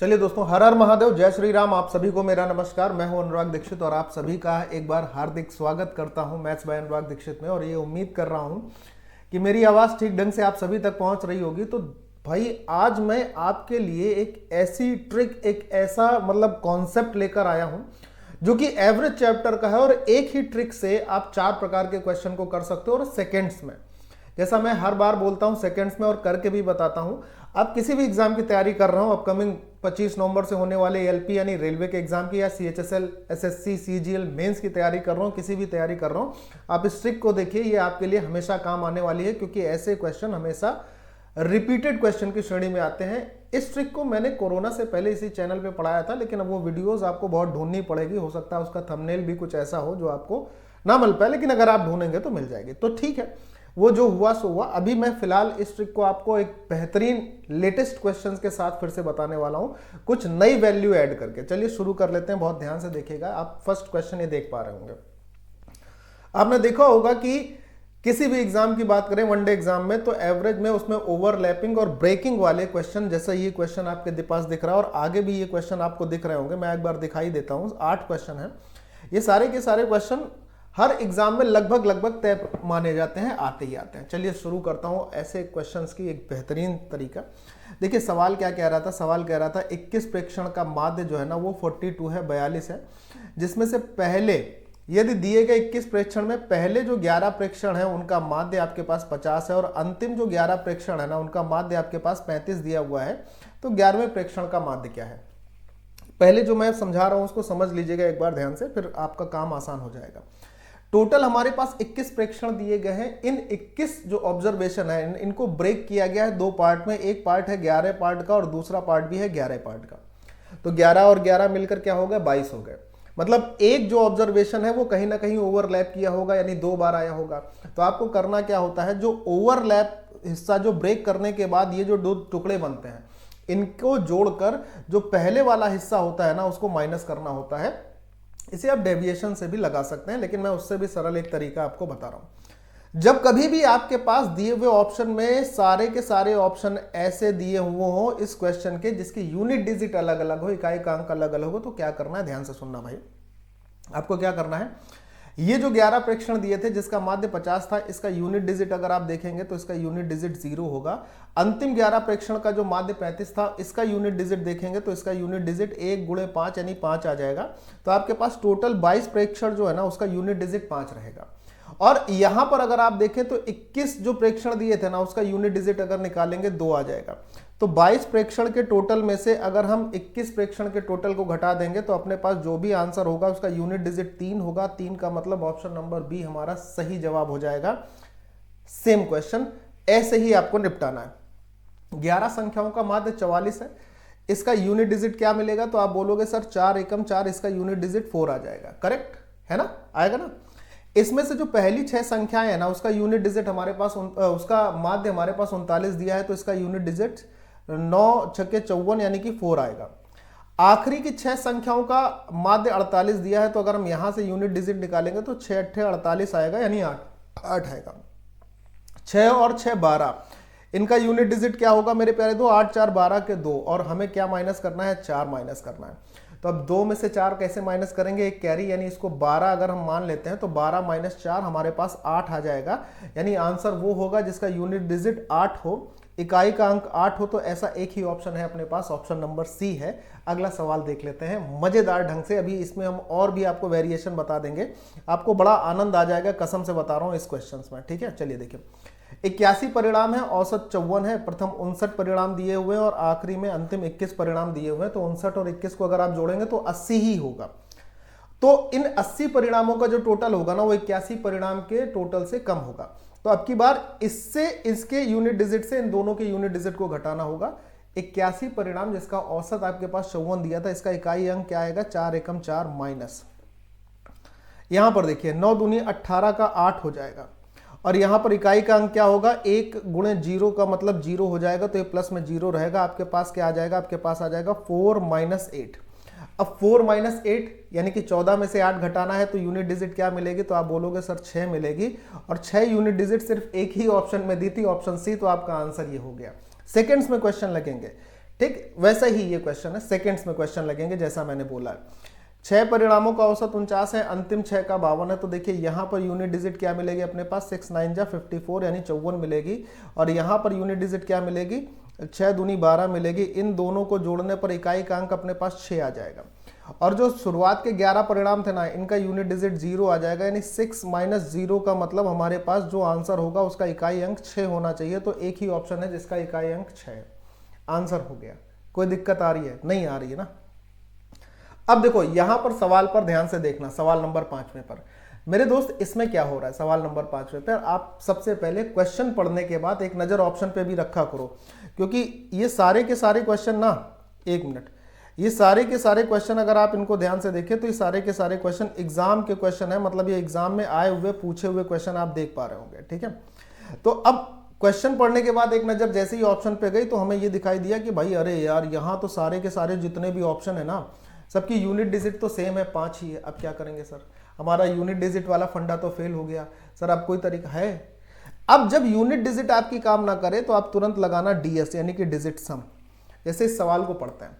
चलिए दोस्तों, हर हर महादेव, जय श्री राम। आप सभी को मेरा नमस्कार। मैं हूं अनुराग दीक्षित और आप सभी का एक बार हार्दिक स्वागत करता हूं मैथ्स बाय अनुराग दीक्षित में। और ये उम्मीद कर रहा हूं कि मेरी आवाज़ ठीक ढंग से आप सभी तक पहुंच रही होगी। तो भाई आज मैं आपके लिए एक ऐसी ट्रिक, एक ऐसा कॉन्सेप्ट लेकर आया हूं जो कि एवरेज चैप्टर का है और एक ही ट्रिक से आप 4 प्रकार के क्वेश्चन को कर सकते हो और सेकेंड्स में। जैसा मैं हर बार बोलता हूं, सेकेंड्स में और करके भी बताता हूं। आप किसी भी एग्जाम की तैयारी कर रहा हूं, अपकमिंग 25 नवंबर से होने वाले एलपी यानी रेलवे के एग्जाम की, या सीएचएसएल, एसएससी, सीजीएल मेंस की तैयारी कर रहा हूं, किसी भी तैयारी कर रहा हूं, आप इस ट्रिक को देखिए। ये आपके लिए हमेशा काम आने वाली है क्योंकि ऐसे क्वेश्चन हमेशा रिपीटेड क्वेश्चन की श्रेणी में आते हैं। इस ट्रिक को मैंने कोरोना से पहले इसी चैनल पे पढ़ाया था, लेकिन अब वो वीडियोस आपको बहुत ढूंढनी पड़ेगी। हो सकता है उसका थंबनेल भी कुछ ऐसा हो जो आपको ना मिल पाए, लेकिन अगर आप ढूंढेंगे तो मिल जाएगी। तो ठीक है, वो जो हुआ सो हुआ। अभी मैं फिलहाल इस ट्रिक को आपको एक बेहतरीन लेटेस्ट क्वेश्चंस के साथ फिर से बताने वाला हूं, कुछ नई वैल्यू ऐड करके। चलिए शुरू कर लेते हैं, बहुत ध्यान से देखिएगा। आप फर्स्ट क्वेश्चन ये देख पा रहे होंगे। आपने देखा होगा कि किसी भी एग्जाम की बात करें, वनडे एग्जाम में, तो एवरेज में उसमें ओवरलैपिंग और ब्रेकिंग वाले क्वेश्चन, जैसा ये क्वेश्चन आपके पास दिख रहा है और आगे भी ये क्वेश्चन आपको दिख रहे होंगे, मैं एक बार दिखाई देता हूं। 8 क्वेश्चन है। ये सारे के सारे क्वेश्चन हर एग्जाम में लगभग तय माने जाते हैं, आते ही आते हैं। चलिए शुरू करता हूं ऐसे क्वेश्चंस की एक बेहतरीन तरीका। देखिए सवाल क्या कह रहा था। सवाल कह रहा था 21 प्रेक्षण का माध्य जो है ना वो 42 है, 42 है, जिसमें से पहले यदि दिए गए 21 प्रेक्षण में पहले जो 11 प्रेक्षण है उनका माध्य आपके पास 50 है और अंतिम जो 11 प्रेक्षण है ना उनका माध्य आपके पास 35 दिया हुआ है। तो 11वें प्रेक्षण का माध्य क्या है, पहले जो मैं समझा रहा हूं उसको समझ लीजिएगा एक बार ध्यान से, फिर आपका काम आसान हो जाएगा। टोटल हमारे पास 21 प्रेक्षण दिए गए हैं। इन 21 जो ऑब्जर्वेशन है इनको ब्रेक किया गया है 2 पार्ट में। एक पार्ट है 11 पार्ट का और दूसरा पार्ट भी है 11 पार्ट का। तो 11 और 11 मिलकर क्या हो गया, 22 हो गए। मतलब एक जो ऑब्जर्वेशन है वो कहीं ना कहीं ओवरलैप किया होगा, यानी 2 बार आया होगा। तो आपको करना क्या होता है, जो ओवरलैप हिस्सा जो ब्रेक करने के बाद ये जो 2 टुकड़े बनते हैं इनको जोड़कर जो पहले वाला हिस्सा होता है ना उसको माइनस करना होता है। इसे आप डेविएशन से भी लगा सकते हैं, लेकिन मैं उससे भी सरल एक तरीका आपको बता रहा हूं। जब कभी भी आपके पास दिए हुए ऑप्शन में सारे के सारे ऑप्शन ऐसे दिए हुए हो इस क्वेश्चन के जिसकी यूनिट डिजिट अलग अलग हो, इकाई का अंक अलग अलग हो, तो क्या करना है, ध्यान से सुनना भाई। आपको क्या करना है, ये जो 11 प्रेक्षण दिए थे जिसका माध्य 50 था, इसका यूनिट डिजिट अगर आप देखेंगे तो इसका यूनिट डिजिट 0 होगा। अंतिम 11 प्रेक्षण का जो माध्य 35 था, इसका यूनिट डिजिट देखेंगे तो इसका यूनिट डिजिट 1 × 5 यानी 5 आ जाएगा। तो आपके पास टोटल 22 प्रेक्षण जो है ना उसका यूनिट डिजिट 5 रहेगा। और यहां पर अगर आप देखें तो 21 जो प्रेक्षण दिए थे ना उसका यूनिट डिजिट अगर निकालेंगे 2 आ जाएगा। तो 22 प्रेक्षण के टोटल में से अगर हम 21 प्रेक्षण के टोटल को घटा देंगे तो अपने पास जो भी आंसर होगा उसका यूनिट डिजिट 3 होगा। 3 का मतलब ऑप्शन नंबर बी हमारा सही जवाब हो जाएगा। सेम क्वेश्चन ऐसे ही आपको निपटाना है। 11 संख्याओं का माध्य 44 है, इसका यूनिट डिजिट क्या मिलेगा, तो आप बोलोगे सर 4 एकम 4, इसका यूनिट डिजिट 4 आ जाएगा। करेक्ट है ना, आएगा ना। इसमें से जो पहली 6 संख्याएं है ना उसका यूनिट डिजिट हमारे पास उसका माध्य हमारे पास 39 दिया है, तो इसका यूनिट डिजिट 9 × 6 = 54 यानी कि 4 आएगा। आखिरी की 6 संख्याओं का माध्य 48 दिया है, तो अगर हम यहां से यूनिट डिजिट निकालेंगे तो 6 × 8 = 48 आएगा, यानी 8 आएगा। 6 और 6 12, इनका यूनिट डिजिट क्या होगा मेरे प्यारे दो, 8 4 12 के 2, और हमें क्या माइनस करना है, 4 माइनस करना है। तो अब 2 में से 4 कैसे माइनस करेंगे, एक कैरी, यानी इसको 12 अगर हम मान लेते हैं तो 12 - 4 हमारे पास 8 आ जाएगा। यानी आंसर वो होगा जिसका यूनिट डिजिट 8 हो, इकाई का अंक 8 हो। तो ऐसा एक ही ऑप्शन है अपने पास, ऑप्शन नंबर सी है। अगला सवाल देख लेते हैं मजेदार ढंग से। अभी इसमें हम और भी आपको वेरिएशन बता देंगे, आपको बड़ा आनंद आ जाएगा, कसम से बता रहा हूं इस क्वेश्चन में। ठीक है, चलिए देखिए। 81 परिणाम है, औसत 54 है, प्रथम 59 परिणाम दिए हुए हैं और आखिरी में अंतिम 21 परिणाम दिए हुए हैं। तो 59 और 21 को अगर आप जोड़ेंगे तो 80 ही होगा। तो इन 80 परिणामों का जो टोटल होगा ना वो 81 परिणाम के टोटल से कम होगा। तो अब की बार इससे इसके यूनिट डिजिट से इन दोनों के यूनिट डिजिट को घटाना होगा। 81 परिणाम जिसका औसत आपके पास 54 दिया था, इसका इकाई अंक क्या आएगा, 4 एकम 4 माइनस, यहां पर देखिए 9 दूनी 18 का 8 हो जाएगा। और यहां पर इकाई का अंक क्या होगा, 1 × 0 का मतलब 0 हो जाएगा, तो ये प्लस में 0 रहेगा। आपके पास क्या आ जाएगा, आपके पास आ जाएगा 4 - 8। अब 4 - 8 यानी कि 14 में से 8 घटाना है, तो यूनिट डिजिट क्या मिलेगी, तो आप बोलोगे सर 6 मिलेगी। और 6 यूनिट डिजिट सिर्फ एक ही ऑप्शन में दी थी, ऑप्शन सी, तो आपका आंसर ये हो गया। सेकेंड्स में क्वेश्चन लगेंगे। ठीक, वैसा ही ये क्वेश्चन है, सेकेंड्स में क्वेश्चन लगेंगे जैसा मैंने बोला है। 6 परिणामों का औसत 49 है, अंतिम 6 का 52 है। तो देखिए यहाँ पर यूनिट डिजिट क्या मिलेगी अपने पास, 6 9 जा 54 यानी 54 मिलेगी। और यहाँ पर यूनिट डिजिट क्या मिलेगी, 6 दूनी 12 मिलेगी। इन दोनों को जोड़ने पर इकाई का अंक अपने पास 6 आ जाएगा। और जो शुरुआत के 11 परिणाम थे ना, इनका यूनिट डिजिट 0 आ जाएगा, यानी 6 माइनस 0 का मतलब हमारे पास जो आंसर होगा उसका इकाई अंक 6 होना चाहिए। तो एक ही ऑप्शन है जिसका इकाई अंक 6 है, आंसर हो गया। कोई दिक्कत आ रही है? नहीं आ रही है ना। अब देखो यहां पर सवाल पर ध्यान से देखना, सवाल नंबर 5वें पर मेरे दोस्त, इसमें क्या हो रहा है सवाल नंबर 5वें पर। आप सबसे पहले क्वेश्चन पढ़ने के बाद एक नजर ऑप्शन पे भी रखा करो, क्योंकि ये सारे के सारे क्वेश्चन ना, एक मिनट, ये सारे के सारे क्वेश्चन अगर आप इनको ध्यान से देखें तो ये सारे के सारे क्वेश्चन एग्जाम के क्वेश्चन है, मतलब ये एग्जाम में आए हुए पूछे हुए क्वेश्चन आप देख पा रहे होंगे। ठीक है, तो अब क्वेश्चन पढ़ने के बाद एक नजर जैसे ही ऑप्शन पे गई तो हमें ये दिखाई दिया कि भाई अरे यार, यहाँ तो सारे के सारे जितने भी ऑप्शन है ना, सबकी यूनिट डिजिट तो सेम है, 5 ही है। अब क्या करेंगे सर, हमारा यूनिट डिजिट वाला फंडा तो फेल हो गया। सर अब कोई तरीका है? अब जब यूनिट डिजिट आपकी काम ना करे तो आप तुरंत लगाना डीएस यानी कि डिजिट सम। जैसे इस सवाल को पढ़ते हैं,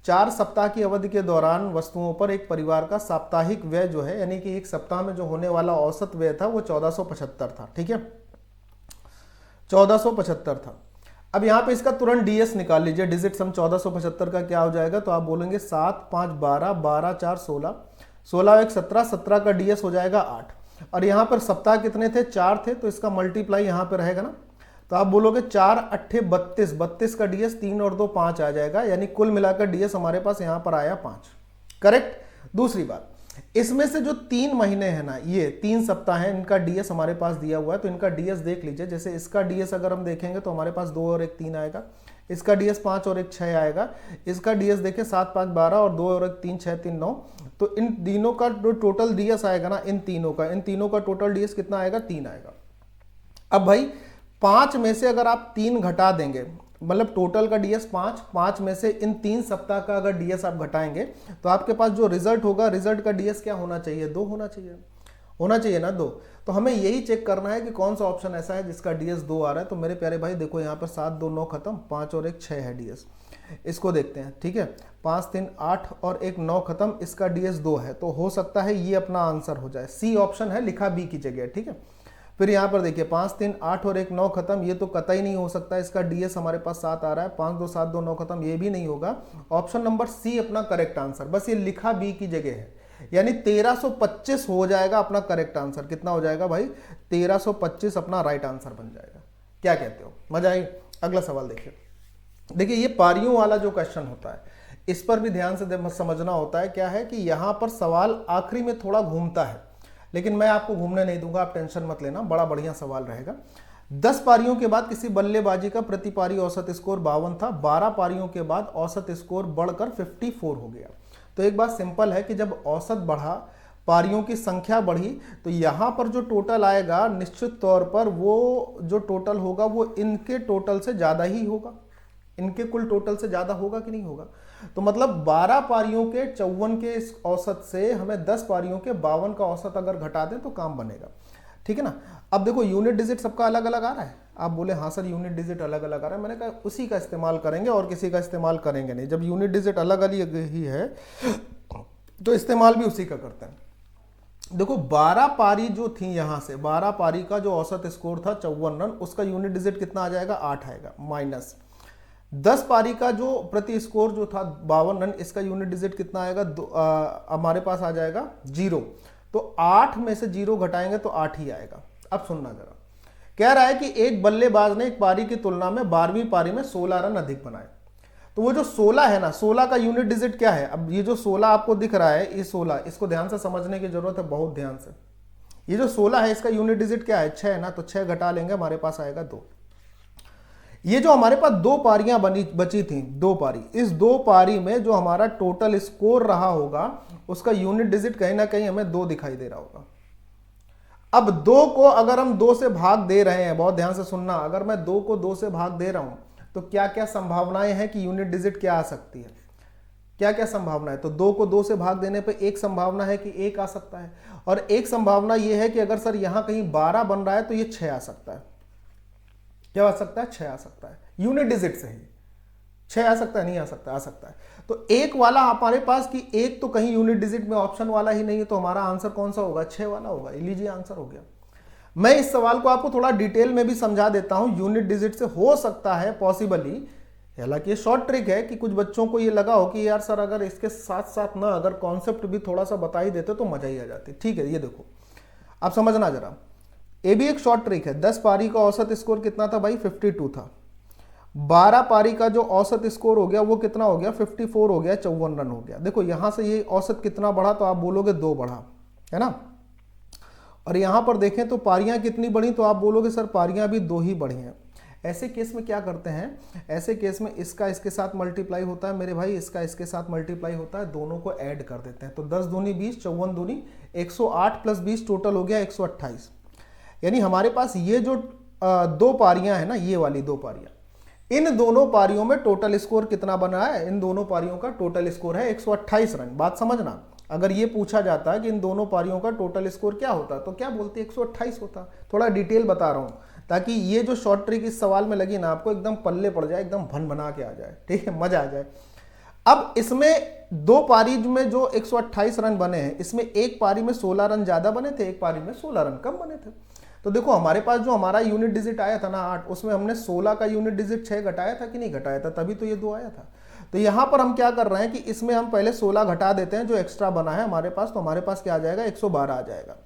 4 सप्ताह की अवधि के दौरान वस्तुओं पर एक परिवार का साप्ताहिक व्यय जो है, यानी कि एक सप्ताह में जो होने वाला औसत व्यय था वो 1475 था। ठीक है, 1475 था। अब यहां पे इसका तुरंत डीएस निकाल लीजिए, डिजिट सम 1475 का क्या हो जाएगा, तो आप बोलेंगे 7 5 12 12 4 16, 16 1 17, 17 का डीएस हो जाएगा 8। और यहां पर सप्ताह कितने थे, 4 थे, तो इसका मल्टीप्लाई यहां पे रहेगा ना, तो आप बोलोगे 4 8 32, 32 का डीएस 3 और 2 5 आ जाएगा, यानी कुल मिलाकर डीएस हमारे पास यहां पर आया 5। करेक्ट। दूसरी बात, इसमें से जो 3 महीने हैं ना, ये 3 सप्ताह हैं, इनका डीएस हमारे पास दिया हुआ है, तो इनका डीएस देख लीजिए। जैसे इसका डीएस अगर हम देखेंगे तो हमारे पास 2 और 1 3 आएगा, इसका डीएस 5 और 1 6 आएगा, इसका डीएस देखिए 7 5 12 और 2 और 1 3 6 3 9। तो इन तीनों का जो टोटल डीएस आएगा ना, इन तीनों का टोटल डीएस कितना आएगा, 3 आएगा। अब भाई 5 में से अगर आप 3 घटा देंगे, मतलब टोटल का डीएस 5 में से इन 3 सप्ताह का अगर डीएस आप घटाएंगे तो आपके पास जो रिजल्ट होगा, रिजल्ट का डीएस क्या होना चाहिए, 2 होना चाहिए ना 2। तो हमें यही चेक करना है कि कौन सा ऑप्शन ऐसा है जिसका डीएस 2 आ रहा है। तो मेरे प्यारे भाई देखो यहाँ पर 7 2 9 खत्म, 5 और 1 6 है डीएस। इसको देखते हैं, ठीक है, 5 3 8 और 1 9 खत्म, इसका डीएस 2 है। तो हो सकता है ये अपना आंसर हो जाए, सी ऑप्शन है लिखा बी की जगह। ठीक है, फिर यहाँ पर देखिए 5 3 8 और 1 9 खत्म, ये तो कतई नहीं हो सकता, इसका डीएस हमारे पास 7 आ रहा है। 5 2 7 2 9 खत्म, ये भी नहीं होगा। ऑप्शन नंबर सी अपना करेक्ट आंसर, बस ये लिखा बी की जगह है, यानी 1325 हो जाएगा अपना करेक्ट आंसर। कितना हो जाएगा भाई, 1325 अपना राइट आंसर बन जाएगा। क्या कहते हो, मजा आई? अगला सवाल देखिए। देखिए ये पारियों वाला जो क्वेश्चन होता है, इस पर भी ध्यान से समझना होता है। क्या है कि यहां पर सवाल आखिरी में थोड़ा घूमता है, लेकिन मैं आपको घूमने नहीं दूंगा, आप टेंशन मत लेना, बड़ा बढ़िया सवाल रहेगा। 10 पारियों के बाद किसी बल्लेबाजी का प्रति पारी औसत स्कोर 52 था, 12 पारियों के बाद औसत स्कोर बढ़कर 54 हो गया। तो एक बात सिंपल है कि जब औसत बढ़ा, पारियों की संख्या बढ़ी, तो यहां पर जो टोटल आएगा निश्चित तौर पर वो जो टोटल होगा वो इनके टोटल से ज्यादा ही होगा, इनके कुल टोटल से ज्यादा होगा कि नहीं होगा। तो मतलब 12 पारियों के 54 के इस औसत से हमें 10 पारियों के 52 का औसत अगर घटा दें तो काम बनेगा। ठीक है ना। अब देखो यूनिट डिजिट सबका अलग अलग आ रहा है, आप बोले हाँ सर यूनिट डिजिट अलग अलग आ रहा है, मैंने कहा उसी का इस्तेमाल करेंगे और किसी का इस्तेमाल करेंगे नहीं। जब यूनिट डिजिट अलग अलग ही है तो इस्तेमाल भी उसी का करते हैं। देखो 12 पारी जो थी, यहां से 12 पारी का जो औसत स्कोर था 54 रन, उसका यूनिट डिजिट कितना आ जाएगा, 8 आएगा, माइनस 10 पारी का जो प्रति स्कोर जो था 52 रन, इसका यूनिट डिजिट कितना आएगा, हमारे पास आ जाएगा 0। तो 8 में से 0 घटाएंगे तो 8 ही आएगा। अब सुनना जरा, कह रहा है कि एक बल्लेबाज ने एक पारी की तुलना में 12वीं पारी में 16 रन अधिक बनाए। तो वो जो 16 है ना, 16 का यूनिट डिजिट क्या है। अब ये जो 16 आपको दिख रहा है, ये 16, इसको ध्यान से समझने की जरूरत है, बहुत ध्यान से। ये जो 16 है इसका यूनिट डिजिट क्या है, 6 है ना, तो 6 घटा लेंगे, हमारे पास आएगा 2। ये जो हमारे पास 2 पारियां बची थी, 2 पारी, इस 2 पारी में जो हमारा टोटल स्कोर रहा होगा उसका यूनिट डिजिट कहीं ना कहीं हमें 2 दिखाई दे रहा होगा। अब 2 को अगर हम 2 से भाग दे रहे हैं, बहुत ध्यान से सुनना, अगर मैं 2 को 2 से भाग दे रहा हूं तो क्या क्या संभावनाएं हैं कि यूनिट डिजिट क्या आ सकती है, क्या क्या संभावना है। तो 2 को 2 से भाग देने पे एक संभावना है कि 1 आ सकता है, और एक संभावना यह है कि अगर सर यहां कहीं 12 बन रहा है तो ये 6 आ सकता है। क्या आ सकता है, 6 आ सकता है यूनिट डिजिट से ही। 6 आ सकता है, नहीं आ सकता? आ सकता है। तो एक वाला हमारे पास कि एक तो कहीं यूनिट डिजिट में ऑप्शन वाला ही नहीं है, तो हमारा आंसर कौन सा होगा? 6 वाला होगा। लीजिए आंसर हो गया। मैं इस सवाल को आपको थोड़ा डिटेल में भी समझा देता हूं। यूनिट डिजिट से हो सकता है पॉसिबली, हालांकि ये शॉर्ट ट्रिक है कि कुछ बच्चों को ये लगा हो कि यार सर अगर इसके साथ साथ ना अगर कॉन्सेप्ट भी थोड़ा सा बता ही देते तो मजा ही आ जाती। ठीक है, ये देखो आप समझना जरा, ये भी एक शॉर्ट ट्रिक है। 10 पारी का औसत स्कोर कितना था भाई? 52 था। 12 पारी का जो औसत स्कोर हो गया वो कितना हो गया? 54 हो गया, 54 रन हो गया। देखो यहां से ये औसत कितना बढ़ा? तो आप बोलोगे 2 बढ़ा, है ना। और यहां पर देखें तो पारियां कितनी बढ़ी? तो आप बोलोगे सर पारियां भी 2 ही बढ़ी हैं। ऐसे केस में क्या करते हैं? ऐसे केस में इसका इसके साथ मल्टीप्लाई होता है मेरे भाई, इसका इसके साथ मल्टीप्लाई होता है, दोनों को ऐड कर देते हैं। तो 10 दूनी 20, 54 दूनी 108 प्लस 20 टोटल हो गया 128। यानी हमारे पास ये जो 2 पारियां है ना, ये वाली 2 पारियां, इन दोनों पारियों में टोटल स्कोर कितना बना है? इन दोनों पारियों का टोटल स्कोर है 128 रन। बात समझना, अगर ये पूछा जाता है कि इन दोनों पारियों का टोटल स्कोर क्या होता तो क्या बोलते? 128 होता। थोड़ा डिटेल बता रहा हूं ताकि ये जो शॉर्ट ट्रिक इस सवाल में लगी ना आपको, एकदम पल्ले पड़ जाए, एकदम भन बना के आ जाए। ठीक है, मजा आ जाए। अब इसमें 2 पारी में जो 128 रन बने हैं, इसमें एक पारी में 16 रन ज्यादा बने थे, एक पारी में 16 रन कम बने थे। तो देखो हमारे पास जो हमारा यूनिट डिजिट आया था ना 8, उसमें हमने 16 का यूनिट डिजिट 6 घटाया था कि नहीं घटाया था? तभी तो ये 2 आया था। तो यहां पर हम क्या कर रहे हैं कि इसमें हम पहले 16 घटा देते हैं जो एक्स्ट्रा बना है हमारे पास। तो हमारे पास क्या आ जाएगा? 112 आ जाएगा।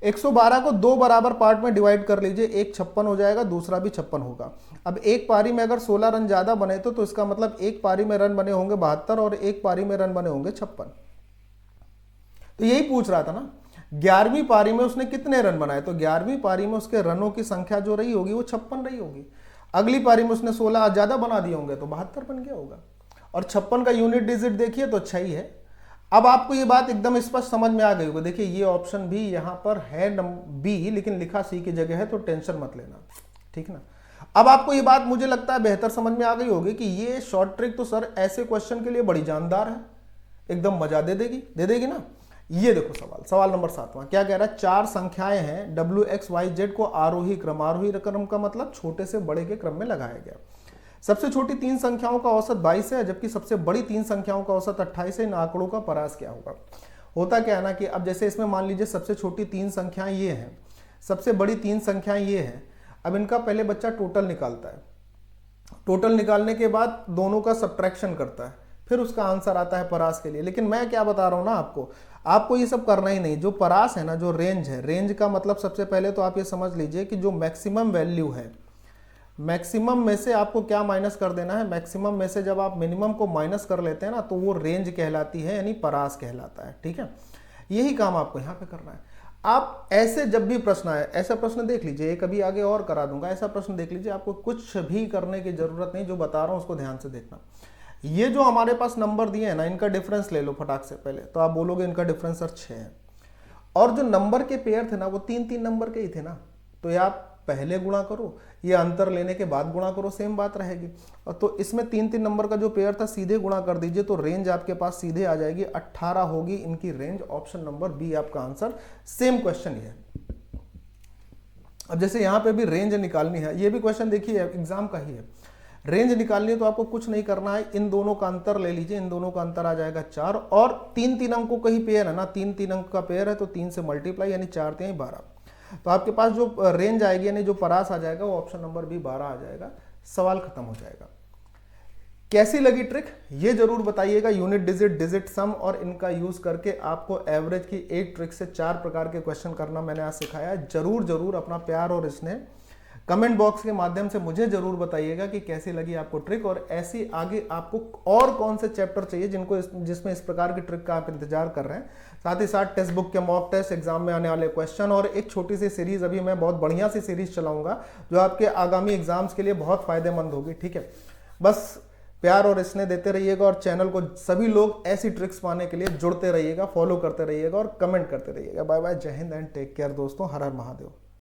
112 को 2 बराबर पार्ट में डिवाइड कर लीजिए, एक 56 हो जाएगा, दूसरा भी 56 होगा। अब एक पारी में अगर 16 रन ज्यादा बने तो इसका मतलब एक पारी में रन बने होंगे 72 और एक पारी में रन बने होंगे 56। तो यही पूछ रहा था ना, 11वीं पारी में उसने कितने रन बनाए? तो 11वीं पारी में उसके रनों की संख्या जो रही होगी वो 56 रही होगी। अगली पारी में उसने 16 ज्यादा बना दिए होंगे तो 72 बन गया होगा। और 56 का यूनिट डिजिट देखिए तो 6 ही है। अब आपको ये बात एकदम स्पष्ट समझ में आ गई होगी। देखिए ये ऑप्शन भी यहां पर है बी, लेकिन लिखा सी की जगह है, तो टेंशन मत लेना, ठीक ना। अब आपको ये बात मुझे लगता है बेहतर समझ में आ गई होगी कि ये शॉर्ट ट्रिक तो सर ऐसे क्वेश्चन के लिए बड़ी जानदार है, एकदम मजा दे देगी ना। ये देखो सवाल नंबर 7वां क्या कह रहा है? 4 संख्याएं हैं WXYZ को आरोही क्रम का मतलब छोटे से बड़े के क्रम में लगाया गया। सबसे छोटी 3 संख्याओं का औसत 22 है, जबकि सबसे बड़ी 3 संख्याओं का औसत 28 है। इन आंकड़ों का परास क्या होगा? होता क्या है ना कि अब जैसे इसमें मान लीजिए सबसे छोटी 3 संख्याएं ये हैं, सबसे बड़ी 3 संख्याएं ये हैं। अब इनका पहले बच्चा टोटल निकालता है, टोटल निकालने के बाद दोनों का सब्ट्रैक्शन करता है, फिर उसका आंसर आता है परास के लिए। लेकिन मैं क्या बता रहा हूं ना आपको ये सब करना ही नहीं। जो परास है ना, जो रेंज है, रेंज का मतलब सबसे पहले तो आप ये समझ लीजिए कि जो मैक्सिमम वैल्यू है, मैक्सिमम में से आपको क्या माइनस कर देना है? मैक्सिमम में से जब आप मिनिमम को माइनस कर लेते हैं ना तो वो रेंज कहलाती है, यानी परास कहलाता है। ठीक है, यही काम आपको यहाँ पे करना है। आप ऐसे जब भी प्रश्न आए, ऐसा प्रश्न देख लीजिए, कभी आगे और करा दूंगा, ऐसा प्रश्न देख लीजिए, आपको कुछ भी करने की जरूरत नहीं, जो बता रहा हूं उसको ध्यान से देखना। ये जो हमारे पास नंबर दिए हैं ना, इनका डिफरेंस ले लो फटाक से पहले, तो आप बोलोगे इनका डिफरेंस सर 6 है। और जो नंबर के पेयर थे ना वो 3-3 नंबर के ही थे ना, तो ये आप पहले गुणा करो, ये अंतर लेने के बाद गुणा करो, सेम बात रहेगी। और तो इसमें 3-3 नंबर का जो पेयर था सीधे गुणा कर दीजिए, तो रेंज आपके पास सीधे आ जाएगी 18 होगी इनकी रेंज। ऑप्शन नंबर बी आपका आंसर। सेम क्वेश्चन ये है। अब जैसे यहाँ पे भी रेंज निकालनी है, ये भी क्वेश्चन देखिए एग्जाम का ही है। रेंज निकालनी है तो आपको कुछ नहीं करना है, इन दोनों का अंतर ले लीजिए, इन दोनों का अंतर आ जाएगा 4, और 3-3 अंकों का ही पेयर है ना, 3-3 अंक का पेयर है तो 3 से मल्टीप्लाई, यानी 4-3 12। तो आपके पास जो रेंज आएगी यानी जो परास आ जाएगा वो ऑप्शन नंबर बी 12 आ जाएगा। सवाल खत्म हो जाएगा। कैसी लगी ट्रिक ये जरूर बताइएगा। यूनिट डिजिट, डिजिट सम और इनका यूज करके आपको एवरेज की 8 ट्रिक से 4 प्रकार के क्वेश्चन करना मैंने आज सिखाया है। जरूर अपना प्यार और स्नेह कमेंट बॉक्स के माध्यम से मुझे जरूर बताइएगा कि कैसी लगी आपको ट्रिक, और ऐसी आगे आपको और कौन से चैप्टर चाहिए जिसमें इस प्रकार की ट्रिक का आप इंतजार कर रहे हैं। साथ ही साथ टेक्स्ट बुक के मॉक टेस्ट, एग्जाम में आने वाले क्वेश्चन, और एक छोटी सी सीरीज अभी मैं बहुत बढ़िया सी सीरीज चलाऊंगा जो आपके आगामी एग्जाम्स के लिए बहुत फायदेमंद होगी। ठीक है, बस प्यार और स्नेह देते रहिएगा, और चैनल को सभी लोग ऐसी ट्रिक्स पाने के लिए जुड़ते रहिएगा, फॉलो करते रहिएगा और कमेंट करते रहिएगा। बाय बाय, जय हिंद एंड टेक केयर दोस्तों। हर हर महादेव।